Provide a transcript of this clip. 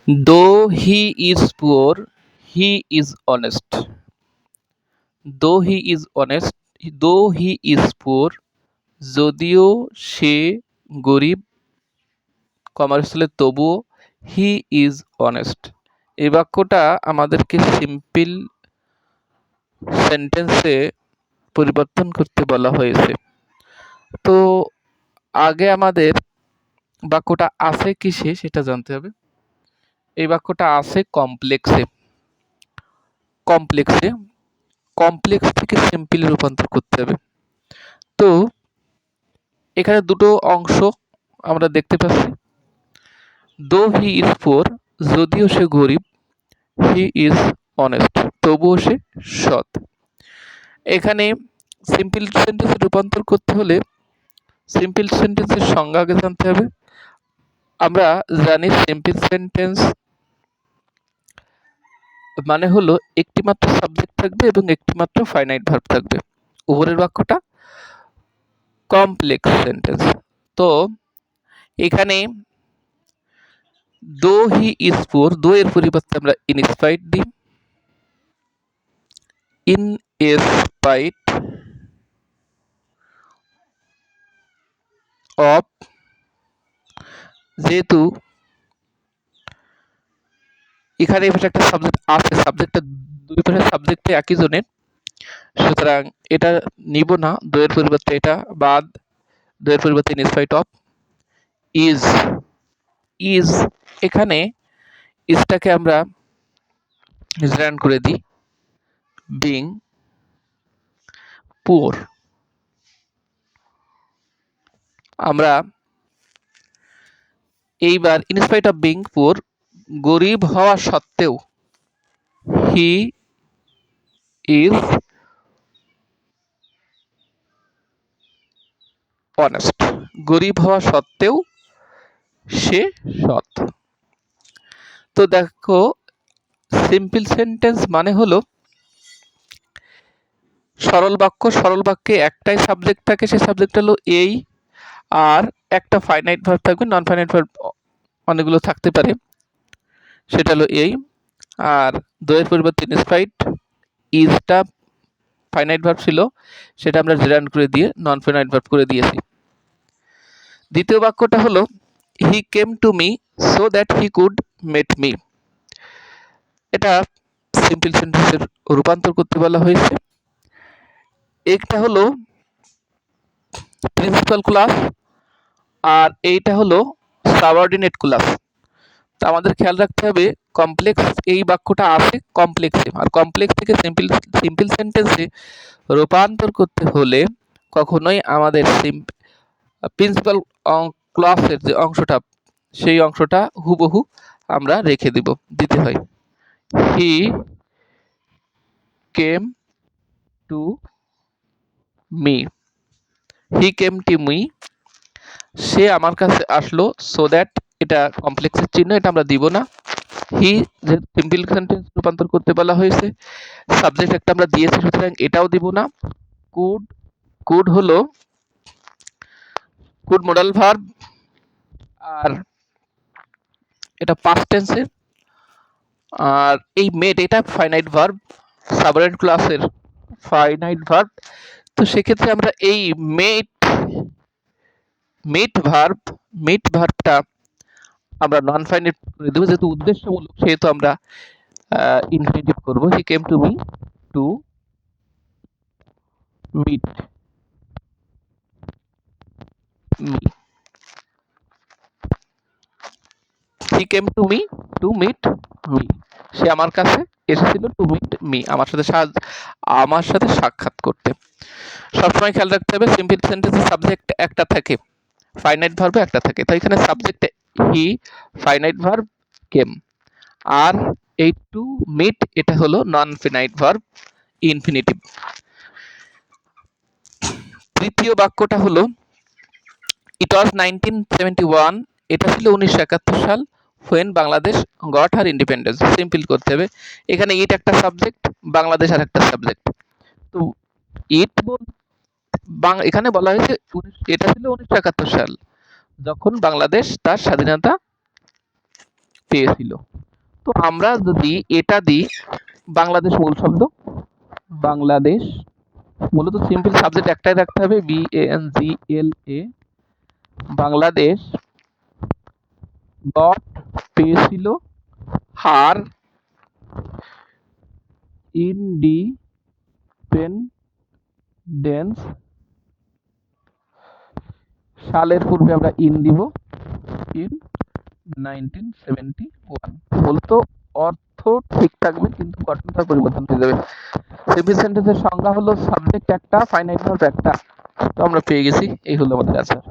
Though he is poor, he is honest. Though he is honest, though he is poor, যদিও সে গরিব, কমার্শিয়ালে তবুও he is honest. এই বাক্যটা আমাদেরকে সিম্পল সেন্টেন্সে পরিবর্তন করতে বলা হয়েছে। তো আগে আমাদের বাক্যটা আছে কিসে সেটা জানতে হবে। এই বাক্যটা আছে কমপ্লেক্সে। কমপ্লেক্স থেকে সিম্পলে রূপান্তর করতে হবে। তো এখানে দুটো অংশ আমরা দেখতে পাচ্ছি। দো হি ইজ পুয়ার, যদিও সে গরিব, হি ইজ অনেস্ট, তবুও সে সৎ। এখানে সিম্পল সেন্টেন্সে রূপান্তর করতে হলে সিম্পল সেন্টেন্সের সংজ্ঞা আগে জানতে হবে। আমরা জানি সিম্পল সেন্টেন্স মানে হলো একটি মাত্র সাবজেক্ট থাকবে এবং একটি মাত্র ফাইনাইট ভার্ব থাকবে। উপরের বাক্যটা কমপ্লেক্স সেন্টেন্স। তো এখানে দো হি ইজ পুয়ার, দো এর পরিবর্তে আমরা ইনস্পাইট দিই। ইন স্পাইট অফ, যেহেতু এখানে একটা সাবজেক্ট আছে, সাবজেক্টটা দুই পাশে সাবজেক্টে একই জনের, সুতরাং এটা নিব না, দোয়ের পরিবর্তে এটা বাদ, দোয়ের পরিবর্তে ইনস্পাইট অফ। ইজ, ইজ এখানে ইজটাকে আমরা জেনারেট করে দিই বিং পুয়ার। আমরা এইবার ইনস্পাইট অফ বিং পুয়ার, গরিব হওয়া সত্ত্বেও, হি ইজ অনেস্ট, গরিব হওয়া সত্ত্বেও সে সৎ। তো দেখো সিম্পল সেন্টেন্স মানে হলো সরল বাক্য, সরল বাক্যে একটাই সাবজেক্ট থাকে, সেই সাবজেক্ট হলো এই, আর একটা ফাইনাইট ভার্ব থাকবে, নন ফাইনাইট ভার্ব অনেকগুলো থাকতে পারে, সেটা হলো এই। আর দোয়ের পরিবর্তে ইনস্পাইট, ইজটা ফাইনাইট ভার্ব ছিল, সেটা আমরা জেরান্ড করে দিয়ে নন ফাইনাইট ভার্ব করে দিয়েছি। দ্বিতীয় বাক্যটা হলো he came to me so that he could met me. এটা সিম্পল সেন্টেন্সের রূপান্তর করতে বলা হয়েছে। একটা হলো প্রিন্সিপাল ক্লাস আর এইটা হলো সাবঅর্ডিনেট ক্লাস। তো আমাদের খেয়াল রাখতে হবে কমপ্লেক্স, এই বাক্যটা আছে কমপ্লেক্সে, আর কমপ্লেক্স থেকে সিম্পল সেন্টেন্সে রূপান্তর করতে হলে কখনোই আমাদের প্রিন্সিপাল ক্লাসের যে অংশটা, সেই অংশটা হুবহু আমরা রেখে দিতে হয়। He came to me, he came to me, সে আমার কাছে আসলো, সো দ্যাট এটা কমপ্লেক্সের চিহ্ন, এটা আমরা দিব না। হি যে সিম্পল সেন্টেন্স রূপান্তর করতে বলা হয়েছে, সাবজেক্ট একটা আমরা দিয়েছি, সুতরাং এটাও দিব না। কুড, কুড হলো কুড মডাল ভার্ব, আর এটা পাস্ট টেন্সের। আর এই মেট, এটা ফাইনাইট ভার্ব, সাবঅর্ডিনেট ক্লাসের ফাইনাইট ভার্ব। তো সেক্ষেত্রে আমরা এই মেট ভার্বটা আমরা নন ফাইনাইট করে দেবো, যেহেতু উদ্দেশ্যমূলক সেহেতু আমরা ইনফিনিটিভ করব। He came to me to meet me, he came to me to meet me, সে আমার কাছে এসেছিল টু মিট মি, আমার সাথে সাক্ষাৎ করতে। সবসময় খেয়াল রাখতে হবে সিম্পল সেন্টেন্সে সাবজেক্ট একটা থাকে, ফাইনাইট ভার্ব একটা থাকে। তো এখানে সাবজেক্ট হি, ফাইনাইট ভার্ব কেম, আর এই টু মিট এটা হলো নন ফাইনাইট ভার্ব ইনফিনিটিভ। তৃতীয় বাক্যটা হলো ইট ওয়াজ 1971, এটা ছিল 1971 সাল, when Bangladesh got her independence. Simple করতে হবে, এখানে ইট একটা সাবজেক্ট, বাংলাদেশ আর একটা সাবজেক্ট। তো ইট এখানে বলা হয়েছে এটা ছিল 1971 সাল, যখন বাংলাদেশ তার স্বাধীনতা পেয়েছিল। তো আমরা যদি এটা দিই বাংলাদেশ মূল শব্দ, বাংলাদেশ, মূলত সিম্পল সাবজেক্ট একটাই রাখতে হবে, BANGLA, বাংলাদেশ গট পেয়েছিল হার ইন্ডিপেন্ডেন্স, সালের পূর্বে আমরা ইন দিব, ইন 1971। বলতো অর্থ ঠিক থাকবে কিন্তু গঠনটা পরিবর্তন হয়ে যাবে। সিম্পল সেন্টেন্সের সংজ্ঞা হলো সাবজেক্ট একটা, ফাইনাইট ভার্ব একটা। তো আমরা পেয়ে গেছি, এই হলো আমাদের আনসার।